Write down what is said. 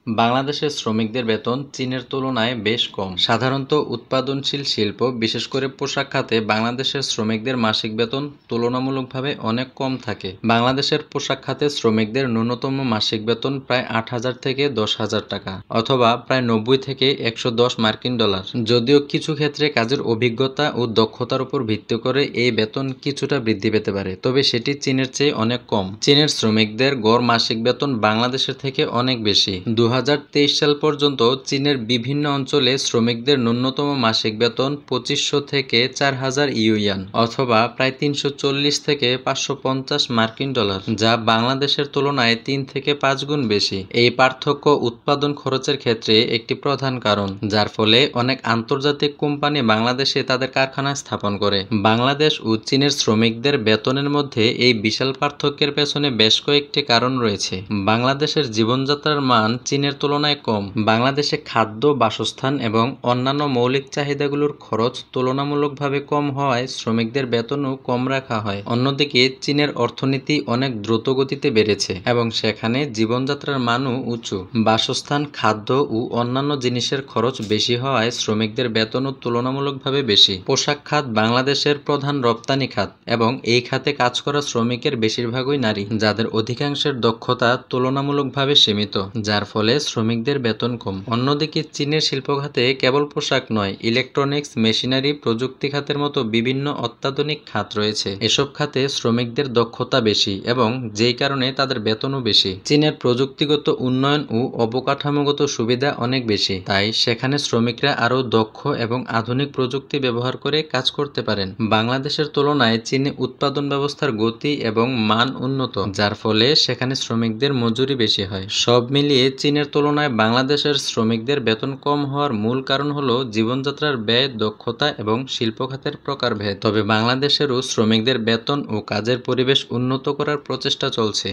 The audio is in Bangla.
বাংলাদেশের শ্রমিকদের বেতন চীনের তুলনায় বেশ কম। সাধারণত উৎপাদনশীল শিল্প, বিশেষ করে পোশাক খাতে বাংলাদেশের শ্রমিকদের মাসিক বেতন তুলনামূলকভাবে অনেক কম থাকে। বাংলাদেশের পোশাক খাতে শ্রমিকদের ন্যূনতম মাসিক বেতন প্রায় 8,000 থেকে 10,000 টাকা, অথবা প্রায় 90 থেকে 110 মার্কিন ডলার। যদিও কিছু ক্ষেত্রে কাজের অভিজ্ঞতা ও দক্ষতার উপর ভিত্তি করে এই বেতন কিছুটা বৃদ্ধি পেতে পারে, তবে সেটি চীনের চেয়ে অনেক কম। চীনের শ্রমিকদের গড় মাসিক বেতন বাংলাদেশের থেকে অনেক বেশি। 2023 সাল পর্যন্ত চীনের বিভিন্ন অঞ্চলে শ্রমিকদের ন্যূনতম মাসিক বেতন 2500 থেকে 4000 ইউয়ান, অথবা প্রায় 340 থেকে 550 মার্কিন ডলার, যা বাংলাদেশের তুলনায় 3 থেকে 5 গুণ বেশি। এই পার্থক্য উৎপাদন খরচের ক্ষেত্রে একটি প্রধান কারণ, যার ফলে অনেক আন্তর্জাতিক কোম্পানি বাংলাদেশে তাদের কারখানা স্থাপন করে। বাংলাদেশ ও চীনের শ্রমিকদের বেতনের মধ্যে এই বিশাল পার্থক্যের পেছনে বেশ কয়েকটি কারণ রয়েছে। বাংলাদেশের জীবনযাত্রার মান চীনের তুলনায় কম। বাংলাদেশে খাদ্য, বাসস্থান এবং অন্যান্য মৌলিক চাহিদাগুলোর খরচ তুলনামূলকভাবে কম হওয়ায় শ্রমিকদের বেতনও কম রাখা হয়। অন্যদিকে চীনের অর্থনীতি অনেক দ্রুত গতিতে বেড়েছে এবং সেখানে জীবনযাত্রার মানও উঁচু। বাসস্থান, খাদ্য ও অন্যান্য জিনিসের খরচ বেশি হওয়ায় শ্রমিকদের বেতনও তুলনামূলকভাবে বেশি। পোশাক খাত বাংলাদেশের প্রধান রপ্তানি খাত এবং এই খাতে কাজ করা শ্রমিকের বেশিরভাগই নারী, যাদের অধিকাংশের দক্ষতা তুলনামূলকভাবে সীমিত, যার ফলে শ্রমিকদের বেতন কম। অন্যদিকে চীনের শিল্প খাতে কেবল পোশাক নয়, ইলেকট্রনিক্স, মেশিনারি, প্রযুক্তি খাতের মতো বিভিন্ন অত্যাধুনিক খাত রয়েছে। এসব খাতে শ্রমিকদের দক্ষতা বেশি এবং যেই কারণে তাদের বেতনও বেশি। চীনের প্রযুক্তিগত উন্নয়ন ও অবকাঠামোগত সুবিধা অনেক বেশি, তাই সেখানে শ্রমিকরা আরও দক্ষ এবং আধুনিক প্রযুক্তি ব্যবহার করে কাজ করতে পারেন। বাংলাদেশের তুলনায় চীনে উৎপাদন ব্যবস্থার গতি এবং মান উন্নত, যার ফলে সেখানে শ্রমিকদের মজুরি বেশি হয়। সব মিলিয়ে চীনের তুলনায় বাংলাদেশের শ্রমিকদের বেতন কম হওয়ার মূল কারণ হলো জীবনযাত্রার ব্যয়, দক্ষতা এবং শিল্প খাতের প্রকারভেদ। তবে বাংলাদেশেরও শ্রমিকদের বেতন ও কাজের পরিবেশ উন্নত করার প্রচেষ্টা চলছে।